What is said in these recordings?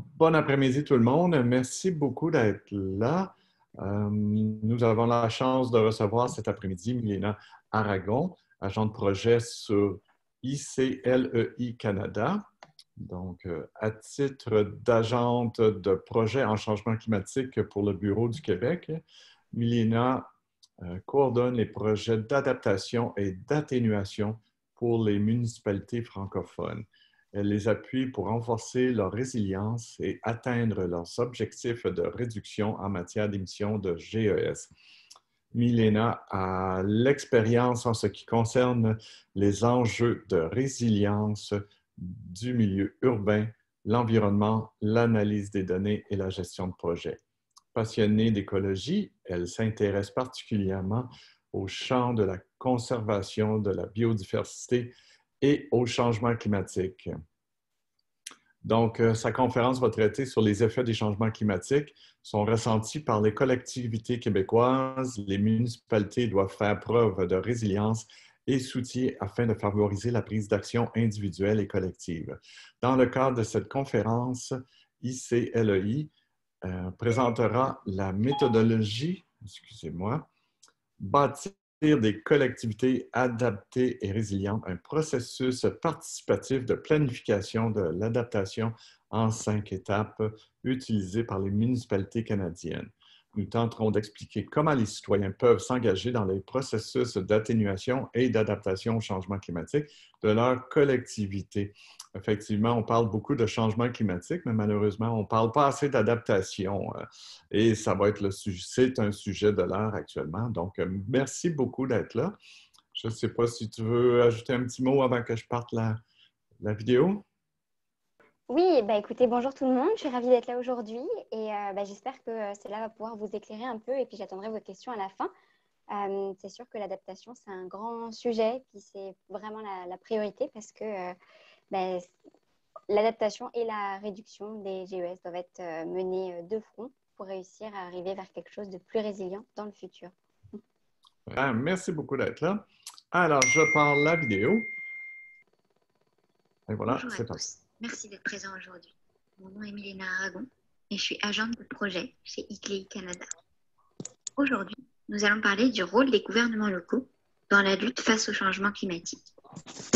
Bon après-midi tout le monde. Merci beaucoup d'être là. Nous avons la chance de recevoir cet après-midi Milena Aragon, agent de projet sur ICLEI Canada. Donc, à titre d'agente de projet en changement climatique pour le Bureau du Québec, Milena coordonne les projets d'adaptation et d'atténuation pour les municipalités francophones. Elle les appuie pour renforcer leur résilience et atteindre leurs objectifs de réduction en matière d'émissions de GES. Milena a l'expérience en ce qui concerne les enjeux de résilience du milieu urbain, l'environnement, l'analyse des données et la gestion de projets. Passionnée d'écologie, elle s'intéresse particulièrement au champ de la conservation de la biodiversité et au changement climatique. Donc, sa conférence va traiter sur les effets des changements climatiques sont ressentis par les collectivités québécoises. Les municipalités doivent faire preuve de résilience et soutien afin de favoriser la prise d'action individuelle et collective. Dans le cadre de cette conférence, ICLEI présentera la méthodologie, excusez-moi, bâtir des collectivités adaptées et résilientes, un processus participatif de planification de l'adaptation en 5 étapes utilisé par les municipalités canadiennes. Nous tenterons d'expliquer comment les citoyens peuvent s'engager dans les processus d'atténuation et d'adaptation au changement climatique de leur collectivité. Effectivement, on parle beaucoup de changement climatique, mais malheureusement, on ne parle pas assez d'adaptation. Et ça va être c'est un sujet de l'heure actuellement. Donc, merci beaucoup d'être là. Je ne sais pas si tu veux ajouter un petit mot avant que je parte la vidéo. Oui, écoutez, bonjour tout le monde, je suis ravie d'être là aujourd'hui et j'espère que cela va pouvoir vous éclairer un peu et puis j'attendrai vos questions à la fin. C'est sûr que l'adaptation, c'est un grand sujet, puis c'est vraiment la priorité parce que l'adaptation et la réduction des GES doivent être menées de front pour réussir à arriver vers quelque chose de plus résilient dans le futur. Merci beaucoup d'être là. Alors, je parle la vidéo. Et voilà, bonjour à tous. Merci d'être présent aujourd'hui. Mon nom est Milena Aragon et je suis agente de projet chez ICLEI Canada. Aujourd'hui, nous allons parler du rôle des gouvernements locaux dans la lutte face au changement climatique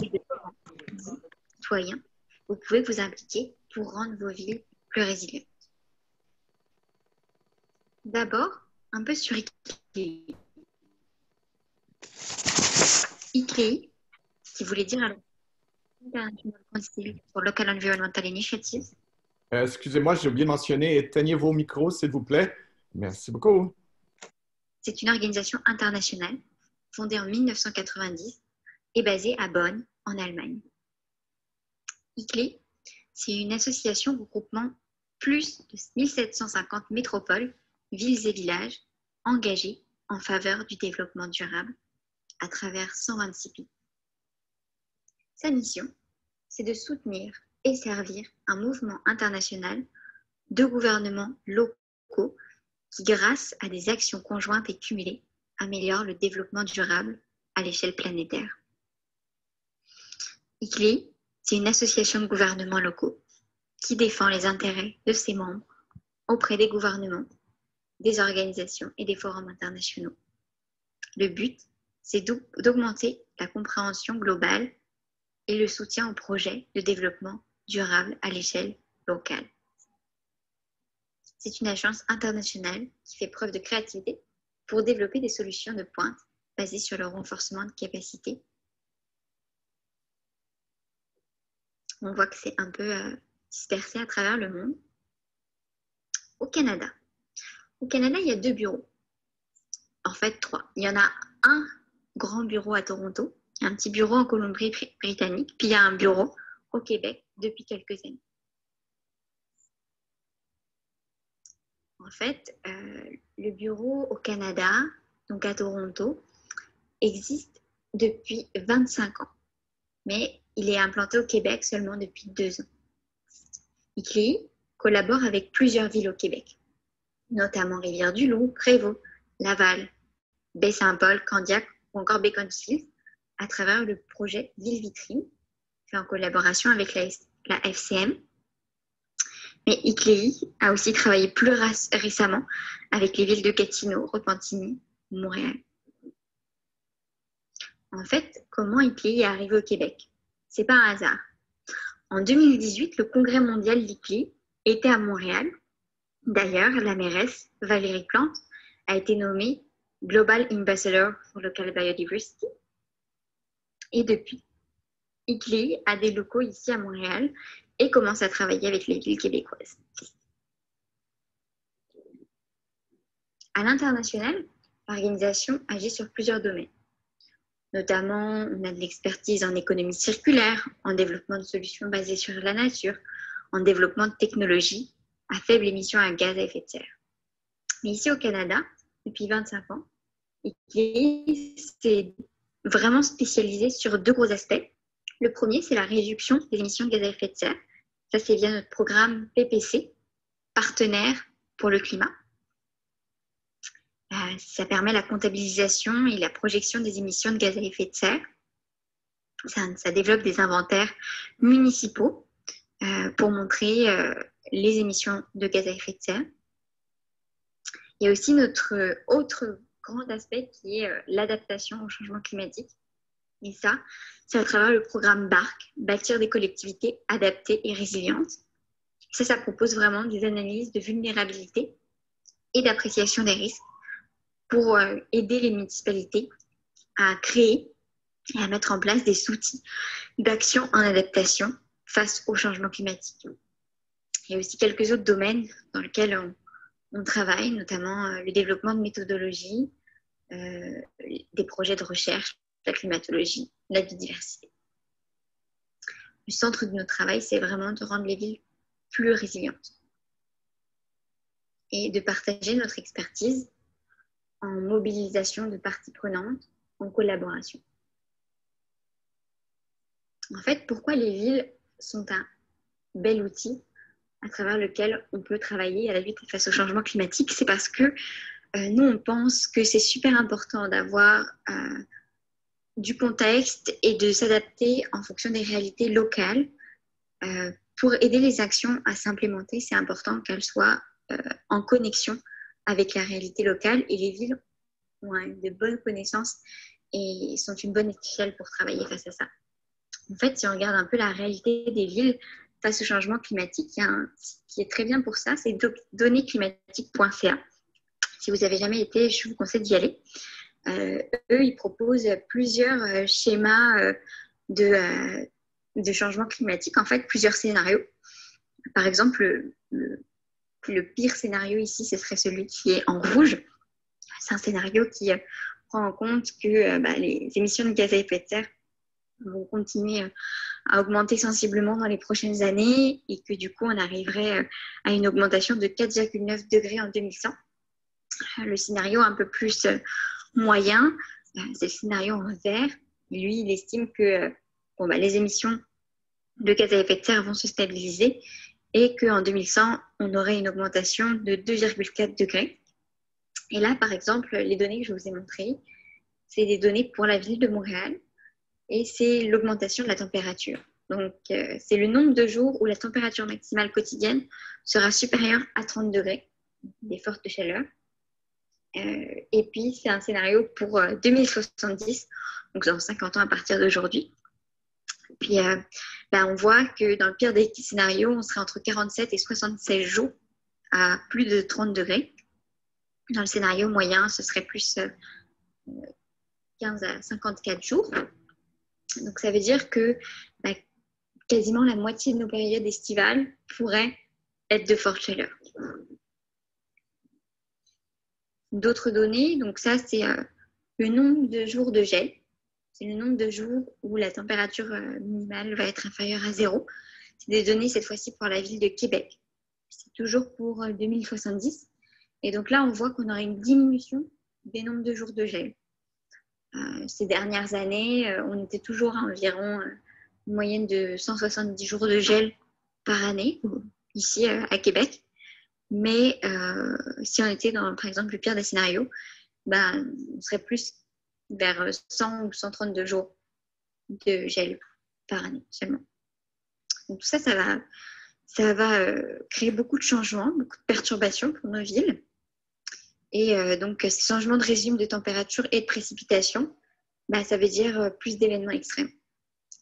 et de comment vous, citoyens, vous pouvez vous impliquer pour rendre vos villes plus résilientes. D'abord, un peu sur ICLEI. ICLEI, qui voulait dire alors International Council for Local Environmental Initiatives. Excusez-moi, j'ai oublié de mentionner, éteignez vos micros, s'il vous plaît. Merci beaucoup. C'est une organisation internationale fondée en 1990 et basée à Bonn, en Allemagne. ICLEI, c'est une association regroupant plus de 1750 métropoles, villes et villages engagés en faveur du développement durable à travers 126 pays. Sa mission, c'est de soutenir et servir un mouvement international de gouvernements locaux qui, grâce à des actions conjointes et cumulées, améliorent le développement durable à l'échelle planétaire. ICLEI, c'est une association de gouvernements locaux qui défend les intérêts de ses membres auprès des gouvernements, des organisations et des forums internationaux. Le but, c'est d'augmenter la compréhension globale et le soutien aux projets de développement durable à l'échelle locale. C'est une agence internationale qui fait preuve de créativité pour développer des solutions de pointe basées sur le renforcement de capacités. On voit que c'est un peu dispersé à travers le monde. Au Canada, il y a 2 bureaux. En fait, 3. Il y en a un grand bureau à Toronto, un petit bureau en Colombie-Britannique, puis il y a un bureau au Québec depuis quelques années. En fait, le bureau au Canada, donc à Toronto, existe depuis 25 ans, mais il est implanté au Québec seulement depuis 2 ans. ICLEI collabore avec plusieurs villes au Québec, notamment Rivière-du-Loup, Prévost, Laval, Baie-Saint-Paul, Candiac ou encore Beaconsfield, à travers le projet Ville Vitrine, fait en collaboration avec la FCM. Mais ICLEI a aussi travaillé plus récemment avec les villes de Gatineau, Repentigny, Montréal. En fait, comment ICLEI est arrivé au Québec? C'est pas un hasard. En 2018, le congrès mondial d'ICLEI était à Montréal. D'ailleurs, la mairesse, Valérie Plante, a été nommée Global Ambassador for Local Biodiversity. Et depuis, ICLEI a des locaux ici à Montréal et commence à travailler avec les villes québécoises. À l'international, l'organisation agit sur plusieurs domaines. Notamment, on a de l'expertise en économie circulaire, en développement de solutions basées sur la nature, en développement de technologies à faible émission à gaz à effet de serre. Mais ici au Canada, depuis 25 ans, ICLEI s'est vraiment spécialisé sur 2 gros aspects. Le premier, c'est la réduction des émissions de gaz à effet de serre. Ça, c'est via notre programme PPC, Partenaires pour le climat. Ça permet la comptabilisation et la projection des émissions de gaz à effet de serre. Ça développe des inventaires municipaux pour montrer les émissions de gaz à effet de serre. Il y a aussi notre autre grand aspect qui est l'adaptation au changement climatique. Et ça, c'est à travers le programme BARC, Bâtir des collectivités adaptées et résilientes. Ça propose vraiment des analyses de vulnérabilité et d'appréciation des risques pour aider les municipalités à créer et à mettre en place des outils d'action en adaptation face au changement climatique. Il y a aussi quelques autres domaines dans lesquels on travaille, notamment le développement de méthodologies, des projets de recherche, la climatologie, la biodiversité. Le centre de notre travail, c'est vraiment de rendre les villes plus résilientes et de partager notre expertise en mobilisation de parties prenantes, en collaboration. En fait, pourquoi les villes sont un bel outil à travers lequel on peut travailler à la lutte face au changement climatique? C'est parce que nous, on pense que c'est super important d'avoir du contexte et de s'adapter en fonction des réalités locales. Pour aider les actions à s'implémenter, c'est important qu'elles soient en connexion avec la réalité locale, et les villes ont de bonnes connaissances et sont une bonne échelle pour travailler face à ça. En fait, si on regarde un peu la réalité des villes face au changement climatique, il y a un site qui est très bien pour ça, c'est donnéesclimatiques.ca. Si vous n'avez jamais été, je vous conseille d'y aller. Eux, ils proposent plusieurs schémas de changement climatique, en fait, plusieurs scénarios. Par exemple, le pire scénario ici, ce serait celui qui est en rouge. C'est un scénario qui prend en compte que les émissions de gaz à effet de serre vont continuer à augmenter sensiblement dans les prochaines années, et que du coup, on arriverait à une augmentation de 4,9 degrés en 2100. Le scénario un peu plus moyen, c'est le scénario en vert. Lui, il estime que les émissions de gaz à effet de serre vont se stabiliser et qu'en 2100, on aurait une augmentation de 2,4 degrés. Et là, par exemple, les données que je vous ai montrées, c'est des données pour la ville de Montréal, et c'est l'augmentation de la température. Donc, c'est le nombre de jours où la température maximale quotidienne sera supérieure à 30 degrés, des fortes chaleurs. Et puis, c'est un scénario pour 2070, donc dans 50 ans à partir d'aujourd'hui. Puis, on voit que dans le pire des scénarios, on serait entre 47 et 76 jours à plus de 30 degrés. Dans le scénario moyen, ce serait plus 15 à 54 jours. Donc, ça veut dire que quasiment la moitié de nos périodes estivales pourraient être de forte chaleur. D'autres données, donc ça, c'est le nombre de jours de gel. C'est le nombre de jours où la température minimale va être inférieure à 0. C'est des données, cette fois-ci, pour la ville de Québec. C'est toujours pour 2070. Et donc là, on voit qu'on aurait une diminution des nombres de jours de gel. Ces dernières années, on était toujours à environ une moyenne de 170 jours de gel par année, ici à Québec. Mais si on était dans, par exemple, le pire des scénarios, on serait plus vers 100 ou 132 jours de gel par année seulement. Donc tout ça, ça ça va créer beaucoup de changements, beaucoup de perturbations pour nos villes. Et donc, ces changements de régime de température et de précipitation, ça veut dire plus d'événements extrêmes.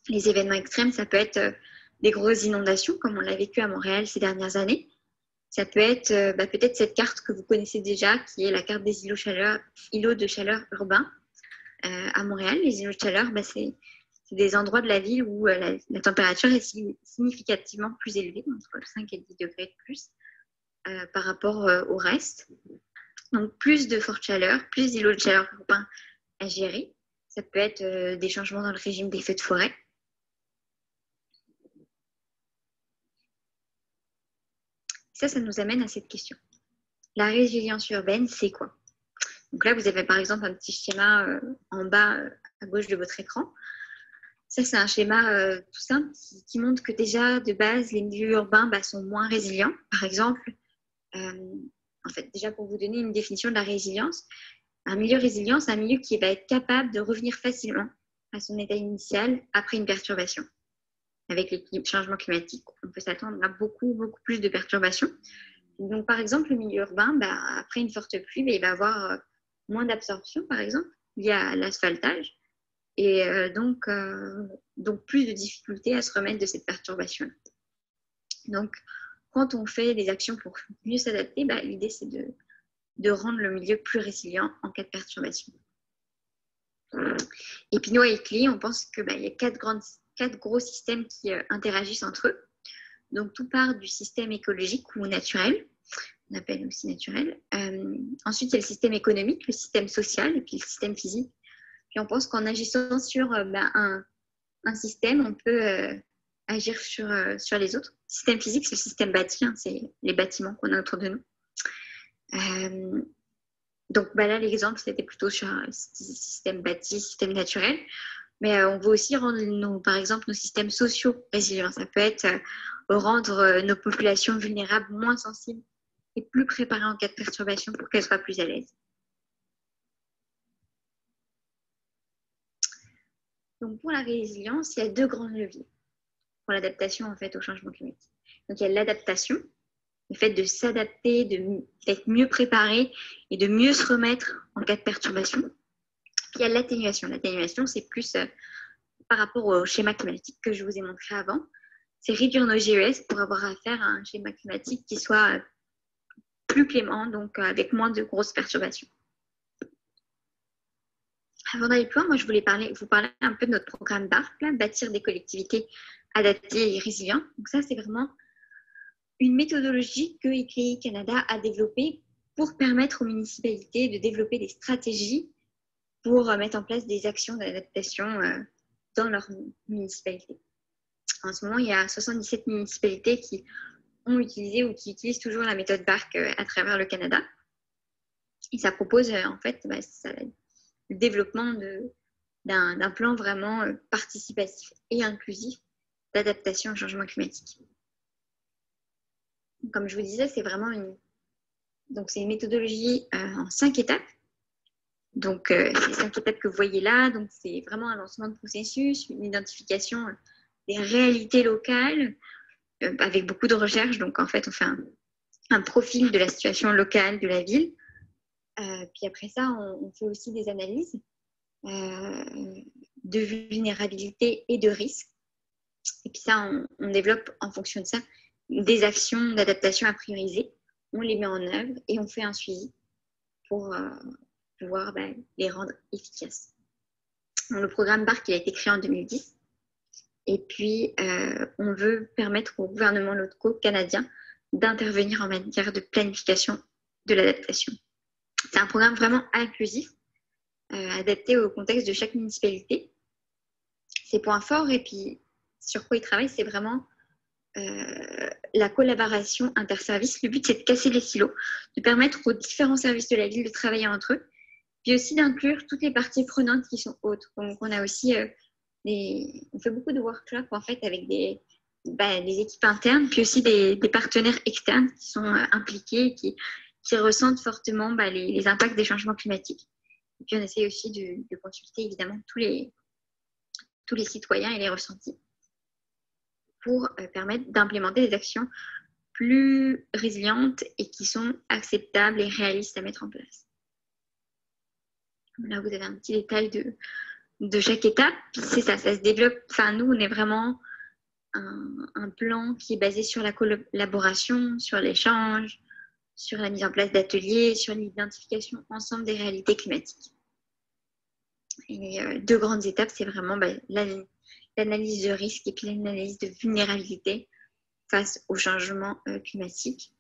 Les événements extrêmes, ça peut être des grosses inondations, comme on l'a vécu à Montréal ces dernières années. Ça peut être peut-être cette carte que vous connaissez déjà, qui est la carte des îlots de chaleur urbains à Montréal. Les îlots de chaleur, c'est des endroits de la ville où la température est significativement plus élevée, entre 5 et 10 degrés de plus par rapport au reste. Donc, plus de forte chaleur, plus d'îlots de chaleur urbains à gérer. Ça peut être des changements dans le régime des feux de forêt. Ça nous amène à cette question. La résilience urbaine, c'est quoi? Donc là, vous avez par exemple un petit schéma en bas à gauche de votre écran. Ça, c'est un schéma tout simple qui montre que déjà, de base, les milieux urbains sont moins résilients. Par exemple, en fait, déjà pour vous donner une définition de la résilience, un milieu résilient, c'est un milieu qui va être capable de revenir facilement à son état initial après une perturbation. Avec les changements climatiques, on peut s'attendre à beaucoup plus de perturbations. Donc, par exemple, le milieu urbain, après une forte pluie, il va avoir moins d'absorption, par exemple, liée à l'asphaltage, et donc plus de difficultés à se remettre de cette perturbation. Donc, quand on fait des actions pour mieux s'adapter, l'idée, c'est de rendre le milieu plus résilient en cas de perturbation. Et puis, nous, à ICLEI, on pense qu'il y a quatre gros systèmes qui interagissent entre eux. Donc, tout part du système écologique ou naturel, on appelle aussi naturel. Ensuite, il y a le système économique, le système social et puis le système physique. Puis, on pense qu'en agissant sur un système, on peut agir sur les autres. Le système physique, c'est le système bâti, c'est les bâtiments qu'on a autour de nous. Donc, là, l'exemple, c'était plutôt sur un système bâti, système naturel. Mais on veut aussi rendre, par exemple, nos systèmes sociaux résilients. Ça peut être rendre nos populations vulnérables moins sensibles et plus préparées en cas de perturbation pour qu'elles soient plus à l'aise. Donc, pour la résilience, il y a deux grands leviers pour l'adaptation en fait, au changement climatique. Donc, il y a l'adaptation, le fait de s'adapter, d'être mieux préparé et de mieux se remettre en cas de perturbation. Puis, il y a l'atténuation. L'atténuation, c'est plus par rapport au schéma climatique que je vous ai montré avant. C'est réduire nos GES pour avoir affaire à un schéma climatique qui soit plus clément, donc avec moins de grosses perturbations. Avant d'aller plus loin, moi, je voulais vous parler un peu de notre programme BARC, bâtir des collectivités adaptées et résilientes. Donc ça, c'est vraiment une méthodologie que ICLEI Canada a développée pour permettre aux municipalités de développer des stratégies pour mettre en place des actions d'adaptation dans leur municipalité. En ce moment, il y a 77 municipalités qui ont utilisé ou qui utilisent toujours la méthode BARC à travers le Canada. Et ça propose en fait le développement d'un plan vraiment participatif et inclusif d'adaptation au changement climatique. Comme je vous disais, c'est vraiment une méthodologie en 5 étapes. Donc, ces 5 étapes que vous voyez là, donc c'est vraiment un lancement de processus, une identification des réalités locales avec beaucoup de recherches. Donc, en fait, on fait un profil de la situation locale de la ville. Puis après ça, on fait aussi des analyses de vulnérabilité et de risque. Et puis ça, on développe en fonction de ça des actions d'adaptation à prioriser. On les met en œuvre et on fait un suivi pour pouvoir les rendre efficaces. Donc, le programme BARC, il a été créé en 2010. Et puis, on veut permettre aux gouvernements locaux canadiens d'intervenir en matière de planification de l'adaptation. C'est un programme vraiment inclusif, adapté au contexte de chaque municipalité. Ses points forts et puis sur quoi il travaille, c'est vraiment la collaboration interservices. Le but, c'est de casser les silos, de permettre aux différents services de la ville de travailler entre eux, puis aussi d'inclure toutes les parties prenantes qui sont autres. Donc, on a aussi on fait beaucoup de workshops en fait avec des équipes internes, puis aussi des partenaires externes qui sont impliqués, qui ressentent fortement les impacts des changements climatiques. Et puis, on essaie aussi de consulter évidemment tous les citoyens et les ressentis. pour permettre d'implémenter des actions plus résilientes et qui sont acceptables et réalistes à mettre en place. Là, vous avez un petit détail de chaque étape. C'est ça, ça se développe. Enfin, nous, on est vraiment un plan qui est basé sur la collaboration, sur l'échange, sur la mise en place d'ateliers, sur l'identification ensemble des réalités climatiques. Et deux grandes étapes, c'est vraiment l'analyse de risque et puis l'analyse de vulnérabilité face au changement climatique.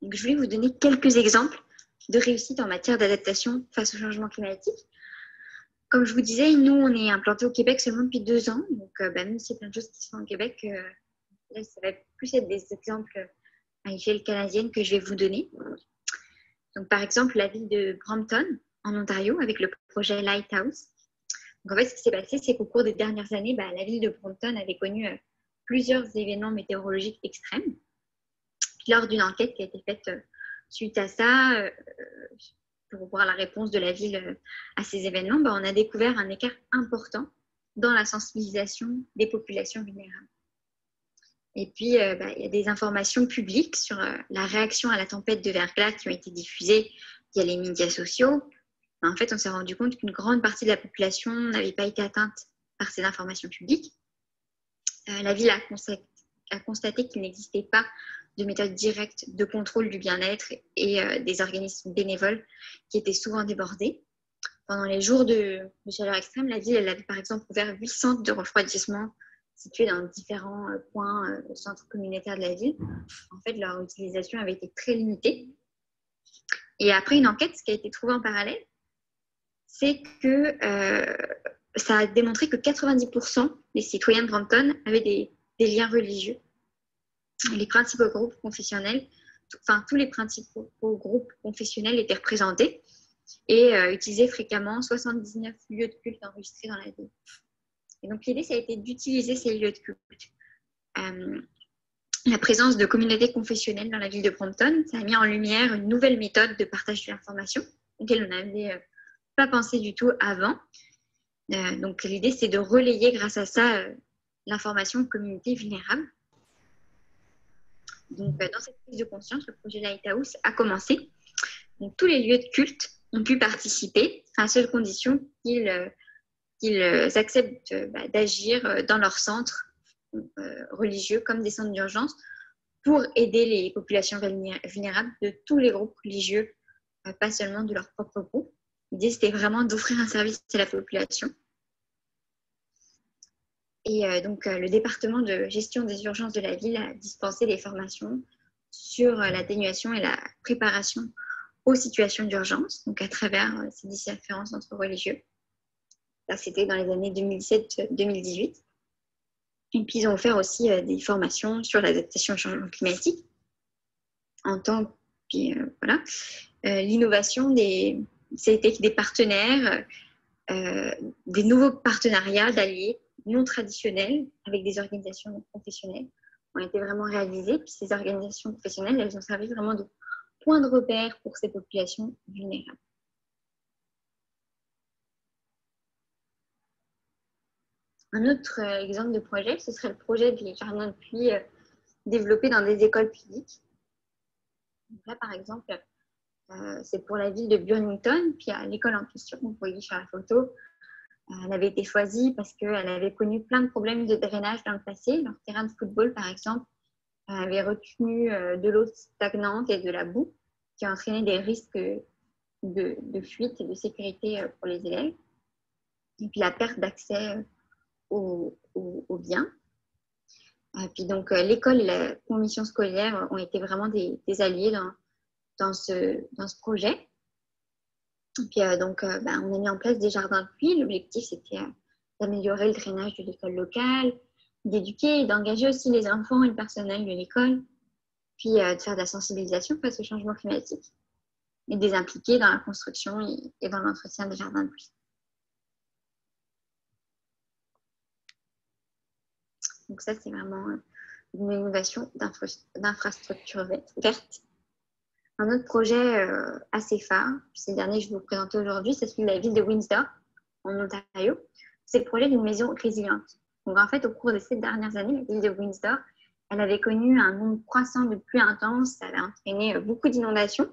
Donc, je voulais vous donner quelques exemples de réussite en matière d'adaptation face au changement climatique. Comme je vous disais, nous, on est implanté au Québec seulement depuis 2 ans. Donc, même s'il y a plein de choses qui se font au Québec, là, ça va plus être des exemples à échelle canadienne que je vais vous donner. Donc, par exemple, la ville de Brampton, en Ontario, avec le projet Lighthouse. Donc, en fait, ce qui s'est passé, c'est qu'au cours des dernières années, la ville de Brampton avait connu plusieurs événements météorologiques extrêmes. Puis, lors d'une enquête qui a été faite suite à ça, pour voir la réponse de la ville à ces événements, on a découvert un écart important dans la sensibilisation des populations vulnérables. Et puis, il y a des informations publiques sur la réaction à la tempête de verglas qui ont été diffusées via les médias sociaux. En fait, on s'est rendu compte qu'une grande partie de la population n'avait pas été atteinte par ces informations publiques. La ville a constaté qu'il n'existait pas de méthode directe de contrôle du bien-être et des organismes bénévoles qui étaient souvent débordés. Pendant les jours de chaleur extrême, la ville elle avait par exemple ouvert 8 centres de refroidissement situés dans différents points centres communautaires de la ville. En fait, leur utilisation avait été très limitée. Et après une enquête, ce qui a été trouvé en parallèle, c'est que ça a démontré que 90% des citoyens de Brampton avaient des liens religieux. Les principaux groupes confessionnels, tous les principaux groupes confessionnels étaient représentés et utilisaient fréquemment 79 lieux de culte enregistrés dans la ville. Et donc l'idée, ça a été d'utiliser ces lieux de culte. La présence de communautés confessionnelles dans la ville de Brampton, ça a mis en lumière une nouvelle méthode de partage de l'information, auquel on n'avait pas pensé du tout avant. Donc l'idée, c'est de relayer grâce à ça l'information aux communautés vulnérables. Donc, dans cette prise de conscience, le projet Lighthouse a commencé. Donc, tous les lieux de culte ont pu participer à seule condition qu'ils acceptent d'agir dans leur centre religieux comme des centres d'urgence pour aider les populations vulnérables de tous les groupes religieux, pas seulement de leur propre groupe. L'idée, c'était vraiment d'offrir un service à la population. Et donc, le département de gestion des urgences de la ville a dispensé des formations sur l'atténuation et la préparation aux situations d'urgence, donc à travers ces différents centres religieux. Là, c'était dans les années 2017-2018. Et puis, ils ont offert aussi des formations sur l'adaptation au changement climatique. L'innovation, c'était des partenaires, des nouveaux partenariats d'alliés non traditionnels avec des organisations professionnelles ont été vraiment réalisées. Puis ces organisations professionnelles, elles ont servi vraiment de point de repère pour ces populations vulnérables. Un autre exemple de projet, ce serait le projet des jardins de pluie développés dans des écoles publiques. Donc là, par exemple, c'est pour la ville de Burlington, puis à l'école en question, vous voyez sur la photo, elle avait été choisie parce qu'elle avait connu plein de problèmes de drainage dans le passé. Leur terrain de football, par exemple, avait retenu de l'eau stagnante et de la boue qui a entraîné des risques de fuite et de sécurité pour les élèves. Et puis la perte d'accès aux biens. Puis donc l'école et la commission scolaire ont été vraiment des alliés dans ce projet. Et puis on a mis en place des jardins de pluie. L'objectif, c'était d'améliorer le drainage de l'école locale, d'éduquer et d'engager aussi les enfants et le personnel de l'école, puis de faire de la sensibilisation face au changement climatique et de les impliquer dans la construction et dans l'entretien des jardins de pluie. Donc ça, c'est vraiment une innovation d'infrastructure verte. Un autre projet assez phare, c'est le dernier que je vais vous présenter aujourd'hui, c'est celui de la ville de Windsor, en Ontario. c'est le projet d'une maison résiliente. Donc, en fait, au cours de ces dernières années, la ville de Windsor, elle avait connu un nombre croissant de pluies intenses. Ça avait entraîné beaucoup d'inondations.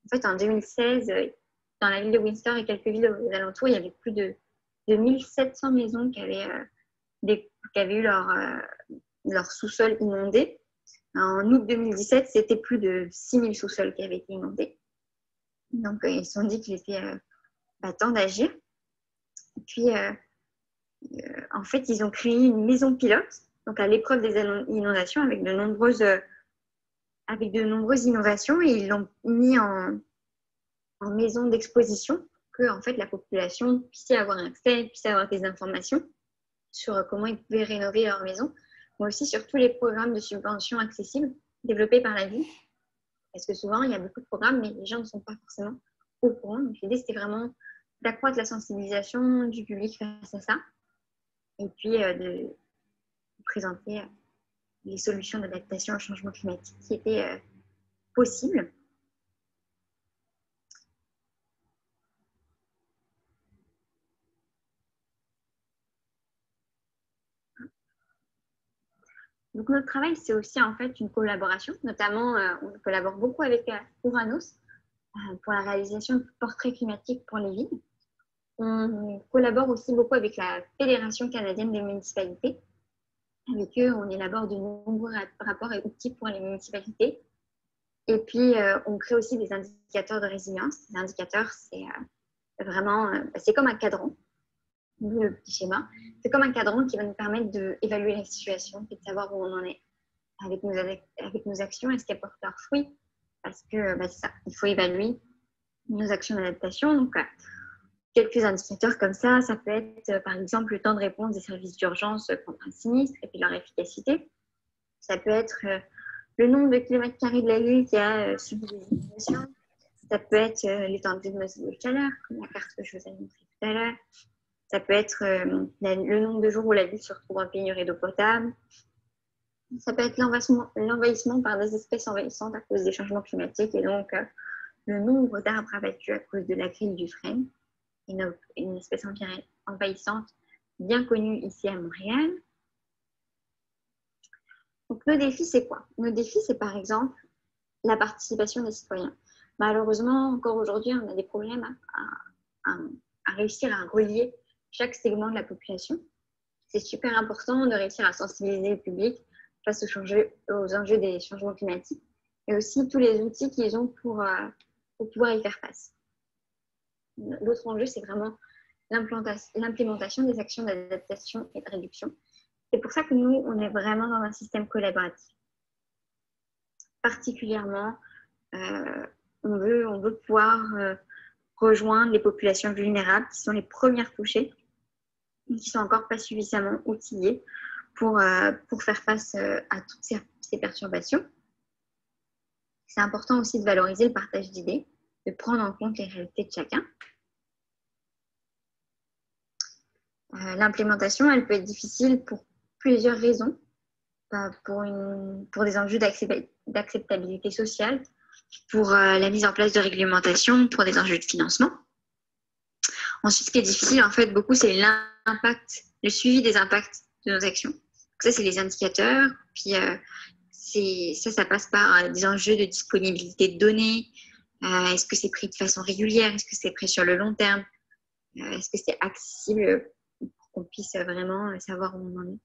En fait, en 2016, dans la ville de Windsor et quelques villes aux alentours, il y avait plus de 1700 maisons qui avaient eu leur sous-sol inondé. En août 2017, c'était plus de 6000 sous-sols qui avaient été inondés. Donc, ils se sont dit qu'il était temps d'agir. Et puis, en fait, ils ont créé une maison pilote, donc à l'épreuve des inondations, avec de nombreuses innovations, et ils l'ont mis en maison d'exposition pour que en fait, la population puisse y avoir accès, puisse avoir des informations sur comment ils pouvaient rénover leur maison, mais aussi sur tous les programmes de subvention accessibles développés par la ville. Parce que souvent, il y a beaucoup de programmes, mais les gens ne sont pas forcément au courant. Donc, l'idée, c'était vraiment d'accroître la sensibilisation du public face à ça, et puis de présenter les solutions d'adaptation au changement climatique qui étaient possibles. Donc, notre travail, c'est aussi en fait une collaboration. Notamment, on collabore beaucoup avec Uranus pour la réalisation de portraits climatiques pour les villes. On collabore aussi beaucoup avec la Fédération canadienne des municipalités. Avec eux, on élabore de nombreux rapports et outils pour les municipalités. Et puis, on crée aussi des indicateurs de résilience. Les indicateurs, c'est vraiment, c'est comme un cadran. D'où le petit schéma. C'est comme un cadran qui va nous permettre d'évaluer la situation et de savoir où on en est avec nos actions. Est-ce qu'elles portent leurs fruits? Parce que c'est ça, il faut évaluer nos actions d'adaptation. Donc, quelques indicateurs comme ça peut être par exemple le temps de réponse des services d'urgence contre un sinistre et puis leur efficacité. Ça peut être le nombre de kilomètres carrés de la ville qui a subi des inondations. Ça peut être l'étendue de nos îlots de chaleur, comme la carte que je vous ai montrée tout à l'heure. Ça peut être le nombre de jours où la ville se retrouve en pénurie d'eau potable. Ça peut être l'envahissement par des espèces envahissantes à cause des changements climatiques et donc le nombre d'arbres abattus à cause de la grille du frêne, une espèce envahissante bien connue ici à Montréal. Donc, nos défis, c'est quoi? Nos défis, c'est par exemple la participation des citoyens. Malheureusement, encore aujourd'hui, on a des problèmes à réussir à relier chaque segment de la population. C'est super important de réussir à sensibiliser le public face aux enjeux des changements climatiques et aussi tous les outils qu'ils ont pour pouvoir y faire face. L'autre enjeu, c'est vraiment l'implémentation des actions d'adaptation et de réduction. C'est pour ça que nous, on est vraiment dans un système collaboratif. Particulièrement, on veut pouvoir rejoindre les populations vulnérables qui sont les premières touchées et qui sont encore pas suffisamment outillées pour faire face à toutes ces perturbations. C'est important aussi de valoriser le partage d'idées, de prendre en compte les réalités de chacun. L'implémentation, elle peut être difficile pour plusieurs raisons. Pour des enjeux d'acceptabilité sociale, pour la mise en place de réglementation, pour des enjeux de financement. Ensuite, ce qui est difficile, en fait, beaucoup, c'est l'impact, le suivi des impacts de nos actions. Donc ça, c'est les indicateurs. Puis, ça passe par des enjeux de disponibilité de données. Est-ce que c'est pris de façon régulière? Est-ce que c'est pris sur le long terme? Est-ce que c'est accessible pour qu'on puisse vraiment savoir où on en est?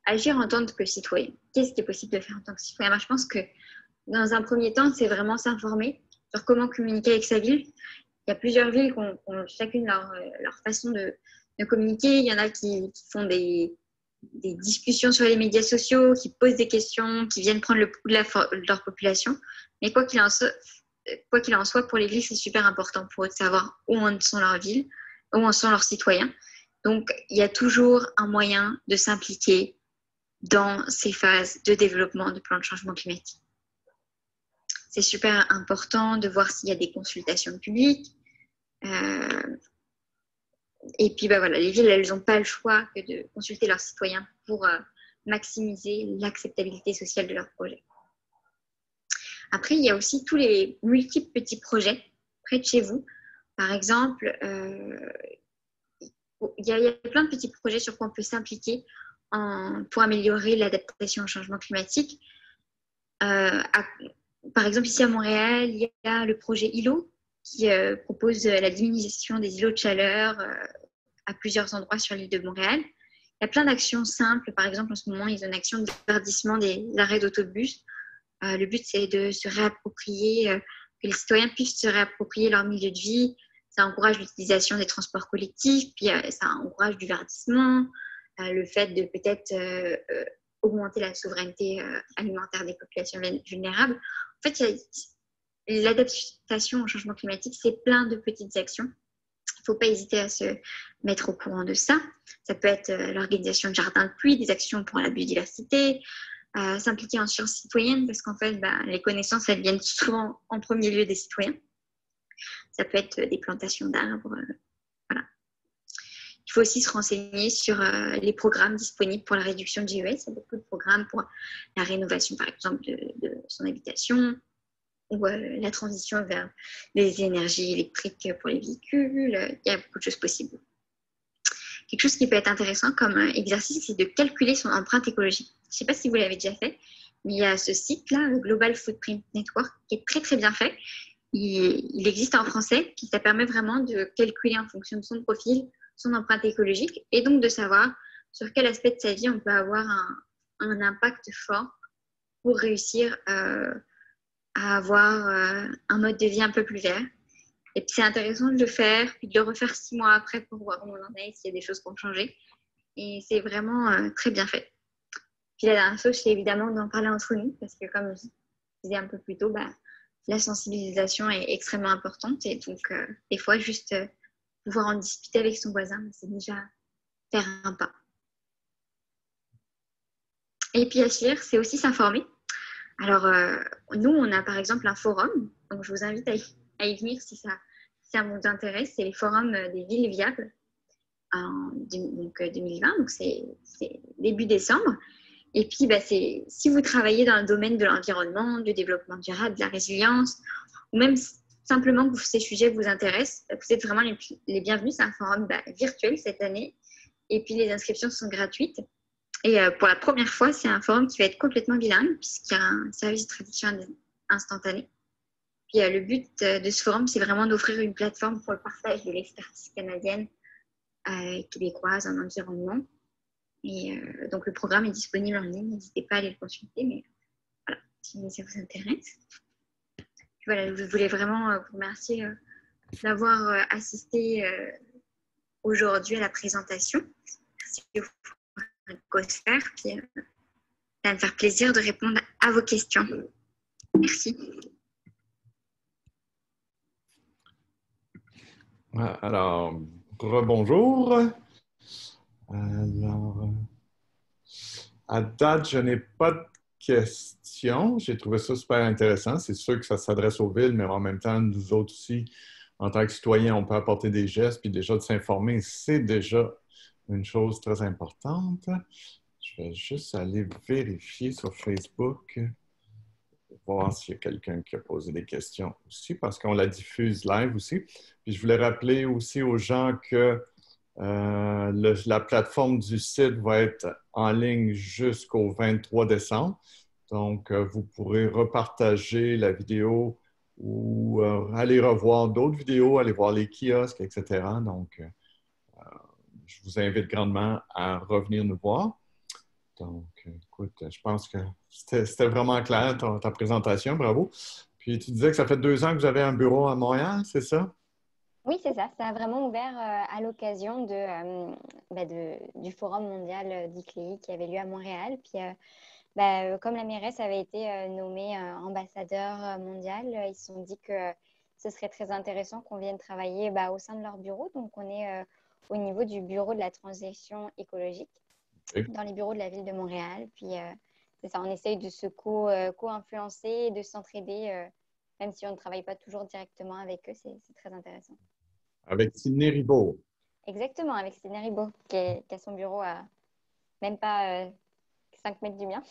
Agir en tant que citoyen. Qu'est-ce qui est possible de faire en tant que citoyen? Je pense que dans un premier temps, c'est vraiment s'informer sur comment communiquer avec sa ville. Il y a plusieurs villes qui ont chacune leur façon de communiquer. Il y en a qui font des discussions sur les médias sociaux, qui posent des questions, qui viennent prendre le pouls de leur population. Mais quoi qu'il en soit, pour les villes, c'est super important pour eux de savoir où en sont leurs villes, où en sont leurs citoyens. Donc, il y a toujours un moyen de s'impliquer dans ces phases de développement de plans de changement climatique. C'est super important de voir s'il y a des consultations publiques. Et puis, voilà, les villes, elles n'ont pas le choix que de consulter leurs citoyens pour maximiser l'acceptabilité sociale de leur projet. Après, il y a aussi tous les multiples petits projets près de chez vous. Par exemple, y a plein de petits projets sur quoi on peut s'impliquer pour améliorer l'adaptation au changement climatique. Par exemple, ici à Montréal, il y a le projet ILO qui propose la diminution des îlots de chaleur à plusieurs endroits sur l'île de Montréal. Il y a plein d'actions simples. Par exemple, en ce moment, ils ont une action de verdissement des arrêts d'autobus. Le but, c'est de se réapproprier, que les citoyens puissent se réapproprier leur milieu de vie. Ça encourage l'utilisation des transports collectifs, puis ça encourage du verdissement, le fait de peut-être augmenter la souveraineté alimentaire des populations vulnérables. En fait, l'adaptation au changement climatique, c'est plein de petites actions. Il ne faut pas hésiter à se mettre au courant de ça. Ça peut être l'organisation de jardins de pluie, des actions pour la biodiversité, s'impliquer en sciences citoyennes, parce qu'en fait, les connaissances, elles viennent souvent en premier lieu des citoyens. Ça peut être des plantations d'arbres. Voilà. Il faut aussi se renseigner sur les programmes disponibles pour la réduction du GES. Il y a beaucoup de programmes pour la rénovation, par exemple, de son habitation, ou la transition vers les énergies électriques pour les véhicules. Il y a beaucoup de choses possibles. Quelque chose qui peut être intéressant comme exercice, c'est de calculer son empreinte écologique. Je ne sais pas si vous l'avez déjà fait, mais il y a ce site-là, le Global Footprint Network, qui est très, très bien fait. Il existe en français, puis ça permet vraiment de calculer en fonction de son profil, son empreinte écologique, et donc de savoir sur quel aspect de sa vie on peut avoir un impact fort pour réussir à avoir un mode de vie un peu plus vert. Et puis c'est intéressant de le faire, puis de le refaire 6 mois après pour voir où on en est, s'il y a des choses qui ont changé. Et c'est vraiment très bien fait. Puis la dernière chose, c'est évidemment d'en parler entre nous, parce que comme je disais un peu plus tôt, la sensibilisation est extrêmement importante. Et donc, des fois, juste pouvoir en discuter avec son voisin, c'est déjà faire un pas. Et puis agir, c'est aussi s'informer. Alors, nous, on a par exemple un forum, donc je vous invite à y venir si ça vous intéresse. C'est les forums des villes viables en 2020, donc c'est début décembre. Et puis, si vous travaillez dans le domaine de l'environnement, du développement durable, de la résilience, ou même simplement que ces sujets vous intéressent, vous êtes vraiment les bienvenus. C'est un forum virtuel cette année. Et puis, les inscriptions sont gratuites. Et pour la première fois, c'est un forum qui va être complètement bilingue, puisqu'il y a un service de traduction instantanée. Puis le but de ce forum, c'est vraiment d'offrir une plateforme pour le partage de l'expertise canadienne et québécoise en environnement. Et donc, le programme est disponible en ligne. N'hésitez pas à aller le consulter, mais voilà, si ça vous intéresse. Puis voilà, je voulais vraiment vous remercier d'avoir assisté aujourd'hui à la présentation. Merci au COSFER, puis ça va me faire plaisir de répondre à vos questions. Merci. Alors, rebonjour. Alors, à date, je n'ai pas de questions. J'ai trouvé ça super intéressant. C'est sûr que ça s'adresse aux villes, mais en même temps, nous autres aussi, en tant que citoyens, on peut apporter des gestes, puis déjà de s'informer, c'est déjà une chose très importante. Je vais juste aller vérifier sur Facebook, voir s'il y a quelqu'un qui a posé des questions aussi, parce qu'on la diffuse live aussi. Puis je voulais rappeler aussi aux gens que la plateforme du site va être en ligne jusqu'au 23 décembre. Donc, vous pourrez repartager la vidéo ou aller revoir d'autres vidéos, aller voir les kiosques, etc. Donc, je vous invite grandement à revenir nous voir. Donc, écoute, je pense que c'était vraiment clair, ta présentation. Bravo. Puis, tu disais que ça fait 2 ans que vous avez un bureau à Montréal, c'est ça? Oui, c'est ça. Ça a vraiment ouvert à l'occasion du Forum mondial d'ICLEI qui avait lieu à Montréal. Puis, comme la mairesse avait été nommée ambassadeur mondial, ils se sont dit que ce serait très intéressant qu'on vienne travailler au sein de leur bureau. Donc, on est au niveau du bureau de la transition écologique Oui. dans les bureaux de la ville de Montréal. Puis, c'est ça, on essaye de se co-influencer et de s'entraider, même si on ne travaille pas toujours directement avec eux. C'est très intéressant. Avec Sydney Ribault. Exactement, avec Sydney Ribault, qui a son bureau à même pas 5 mètres du mien.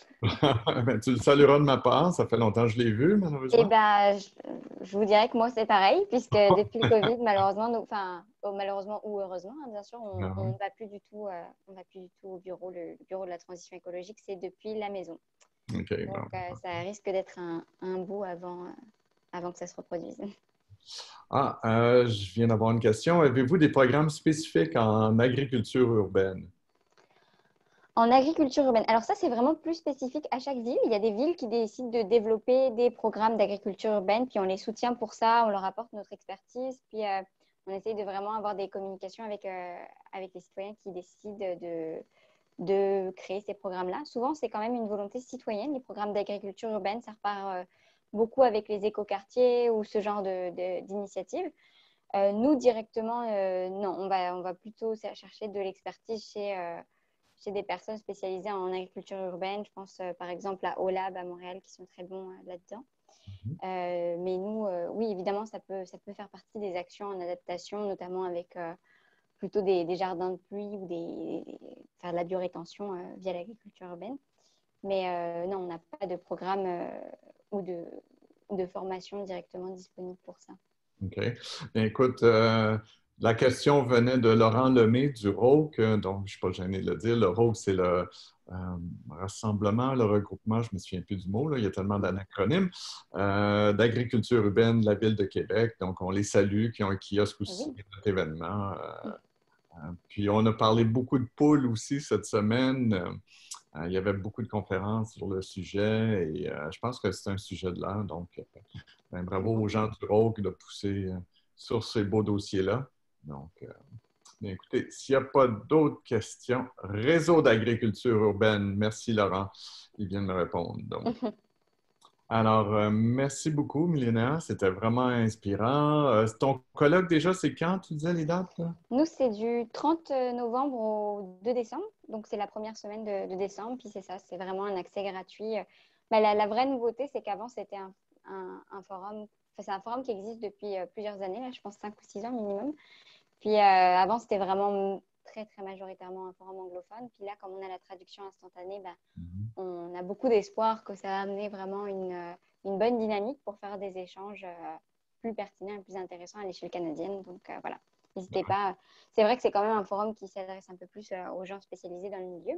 Ben, tu le salueras de ma part. Ça fait longtemps que je l'ai vu, Et malheureusement. ben, je vous dirais que moi, c'est pareil, puisque depuis le Covid, malheureusement, enfin, malheureusement ou heureusement, hein, bien sûr, on Non. va plus du tout, on va plus du tout au bureau. Le bureau de la transition écologique, c'est depuis la maison. OK, Donc, bon. ça risque d'être un bout avant que ça se reproduise. Je viens d'avoir une question. Avez-vous des programmes spécifiques en agriculture urbaine? En agriculture urbaine. Alors ça, c'est vraiment plus spécifique à chaque ville. Il y a des villes qui décident de développer des programmes d'agriculture urbaine, puis on les soutient pour ça, on leur apporte notre expertise, puis on essaye de vraiment avoir des communications avec les citoyens qui décident de créer ces programmes-là. Souvent, c'est quand même une volonté citoyenne. Les programmes d'agriculture urbaine, ça repart beaucoup avec les écoquartiers ou ce genre d'initiatives. Nous, directement, non, on va plutôt chercher de l'expertise chez des personnes spécialisées en agriculture urbaine. Je pense par exemple à OLAB à Montréal qui sont très bons là-dedans. Mais nous, oui, évidemment, ça peut faire partie des actions en adaptation, notamment avec plutôt des jardins de pluie ou faire de la biorétention via l'agriculture urbaine. Mais non, on n'a pas de programme ou de formation directement disponible pour ça. OK. Bien, écoute, la question venait de Laurent Lemay du ROC, donc je ne suis pas gêné de le dire. Le ROC, c'est le rassemblement, le regroupement, je ne me souviens plus du mot, là, il y a tellement d'anacronymes, d'agriculture urbaine de la Ville de Québec. Donc, on les salue, qui ont un kiosque aussi Oui. de notre événement. Puis, on a parlé beaucoup de poules aussi cette semaine. Il y avait beaucoup de conférences sur le sujet et je pense que c'est un sujet de l'heure. Donc, ben, bravo aux gens du ROC de pousser sur ces beaux dossiers-là. Donc, bien, écoutez, s'il n'y a pas d'autres questions, Réseau d'agriculture urbaine, merci Laurent, il vient de me répondre. Donc, alors, merci beaucoup, Milena, c'était vraiment inspirant. Ton colloque déjà, c'est quand tu disais les dates, là? Nous, c'est du 30 novembre au 2 décembre. Donc, c'est la première semaine de décembre. Puis, c'est ça, c'est vraiment un accès gratuit. Ben, la vraie nouveauté, c'est qu'avant, c'était un forum. Enfin, c'est un forum qui existe depuis plusieurs années, là, je pense 5 ou 6 ans minimum. Puis, avant, c'était vraiment très, très majoritairement un forum anglophone. Puis là, comme on a la traduction instantanée, ben, on a beaucoup d'espoir que ça va amener vraiment une bonne dynamique pour faire des échanges plus pertinents et plus intéressants à l'échelle canadienne. Donc, voilà. N'hésitez pas. C'est vrai que c'est quand même un forum qui s'adresse un peu plus aux gens spécialisés dans le milieu,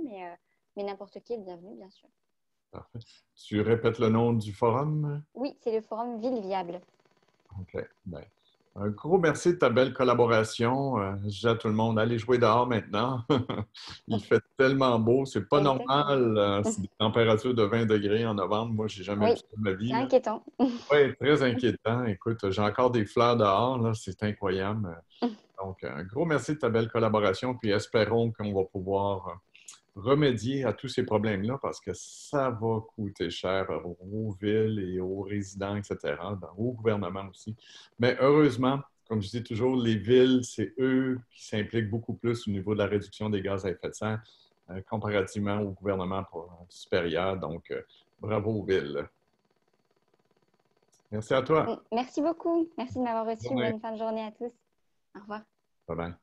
mais n'importe qui est le bienvenu, bien sûr. Parfait. Tu répètes le nom du forum? Oui, c'est le forum Ville Viable. OK. Ben, un gros merci de ta belle collaboration. Je dis à tout le monde, allez jouer dehors maintenant. Il fait tellement beau. C'est pas Exactement. normal. C'est des températures de 20 degrés en novembre. Moi, j'ai jamais vu Oui, ça de ma c'est vie, là. inquiétant. Oui, très inquiétant. Écoute, j'ai encore des fleurs dehors, là. C'est incroyable. Donc, un gros merci de ta belle collaboration. Puis espérons qu'on va pouvoir remédier à tous ces problèmes-là parce que ça va coûter cher aux villes et aux résidents, etc., au gouvernement aussi. Mais heureusement, comme je dis toujours, les villes, c'est eux qui s'impliquent beaucoup plus au niveau de la réduction des gaz à effet de serre comparativement au gouvernement supérieur. Donc, bravo aux villes. Merci à toi. Merci beaucoup. Merci de m'avoir reçu. Bonne journée. Bonne fin de journée à tous. Au revoir. Bye bye.